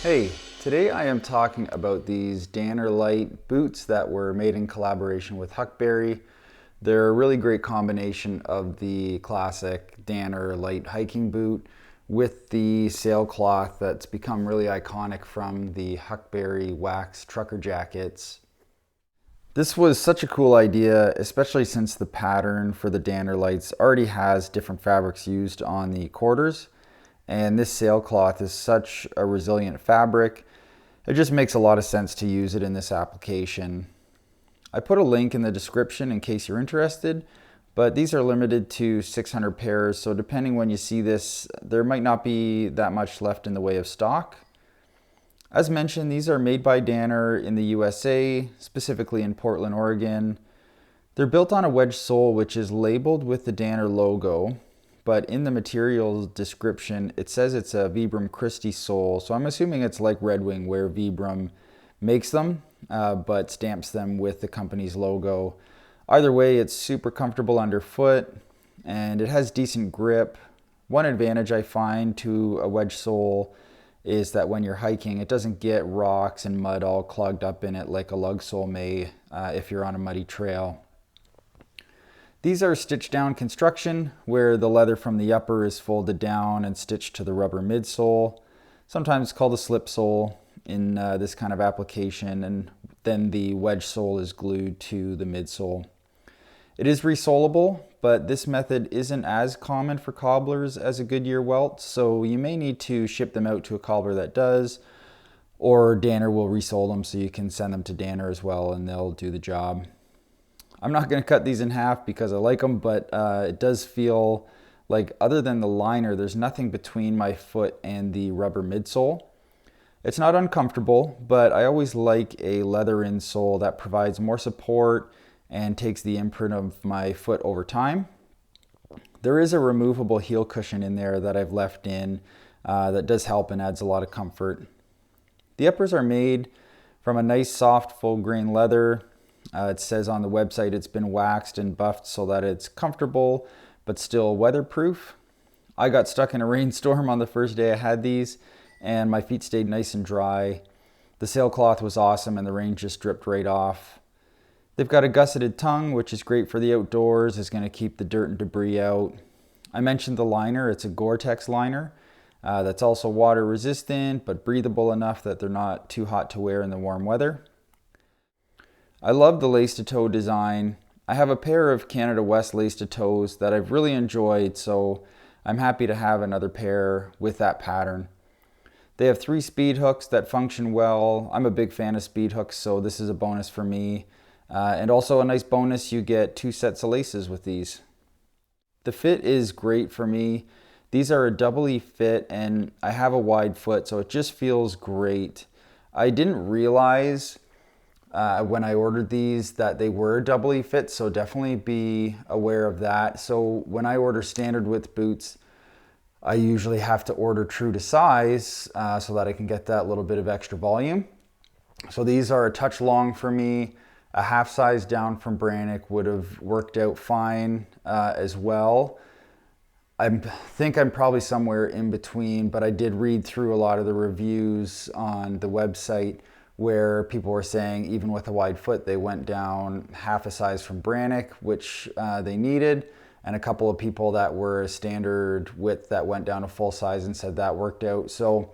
Hey, today I am talking about these Danner Light boots that were made in collaboration with Huckberry. They're a really great combination of the classic Danner Light hiking boot with the sailcloth that's become really iconic from the Huckberry wax trucker jackets. This was such a cool idea, especially since the pattern for the Danner Lights already has different fabrics used on the quarters. And this sailcloth is such a resilient fabric. It just makes a lot of sense to use it in this application. I put a link in the description in case you're interested, but these are limited to 600 pairs, so depending when you see this, there might not be that much left in the way of stock. As mentioned, these are made by Danner in the USA, specifically in Portland, Oregon. They're built on a wedge sole which is labeled with the Danner logo, but in the materials description, it says it's a Vibram Christie sole. So I'm assuming it's like Red Wing where Vibram makes them, but stamps them with the company's logo. Either way, it's super comfortable underfoot and it has decent grip. One advantage I find to a wedge sole is that when you're hiking, it doesn't get rocks and mud all clogged up in it like a lug sole may if you're on a muddy trail. These are stitched down construction where the leather from the upper is folded down and stitched to the rubber midsole, sometimes called a slip sole in this kind of application, and then the wedge sole is glued to the midsole. It is resolable, but this method isn't as common for cobblers as a Goodyear welt, so you may need to ship them out to a cobbler that does, or Danner will resole them so you can send them to Danner as well and they'll do the job. I'm not going to cut these in half because I like them, but it does feel like other than the liner, there's nothing between my foot and the rubber midsole. It's not uncomfortable, but I always like a leather insole that provides more support and takes the imprint of my foot over time. There is a removable heel cushion in there that I've left in that does help and adds a lot of comfort. The uppers are made from a nice soft full grain leather. It says on the website it's been waxed and buffed so that it's comfortable but still weatherproof. I got stuck in a rainstorm on the first day I had these and my feet stayed nice and dry. The sailcloth was awesome and the rain just dripped right off. They've got a gusseted tongue, which is great for the outdoors. It's going to keep the dirt and debris out. I mentioned the liner. It's a Gore-Tex liner that's also water resistant but breathable enough that they're not too hot to wear in the warm weather. I love the lace-to-toe design. I have a pair of Canada West lace-to-toes that I've really enjoyed, so I'm happy to have another pair with that pattern. They have 3 speed hooks that function well. I'm a big fan of speed hooks, so this is a bonus for me. And also a nice bonus, you get 2 sets of laces with these. The fit is great for me. These are a double E fit and I have a wide foot, so it just feels great. I didn't realize when I ordered these that they were double E fit, so definitely be aware of that. So when I order standard width boots, I usually have to order true to size so that I can get that little bit of extra volume. So these are a touch long for me. A half size down from Brannock would have worked out fine as well. I think I'm probably somewhere in between, but I did read through a lot of the reviews on the website where people were saying even with a wide foot, they went down half a size from Brannock, which they needed, and a couple of people that were a standard width that went down to full size and said that worked out. So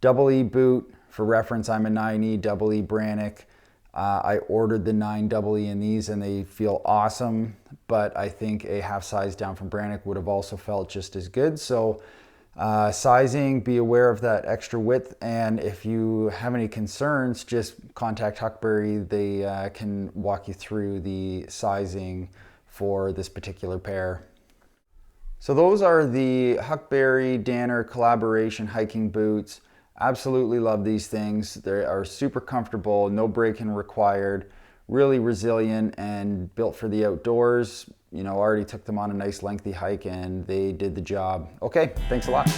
double E boot, for reference, I'm a 9E double E Brannock. I ordered the 9 double E in these and they feel awesome, but I think a half size down from Brannock would have also felt just as good. So sizing, be aware of that extra width, and if you have any concerns, just contact Huckberry. They can walk you through the sizing for this particular pair. So those are the Huckberry Danner collaboration hiking boots. Absolutely love these things. They are super comfortable, no break-in required, really resilient and built for the outdoors. You know, already took them on a nice lengthy hike and they did the job. Okay, thanks a lot.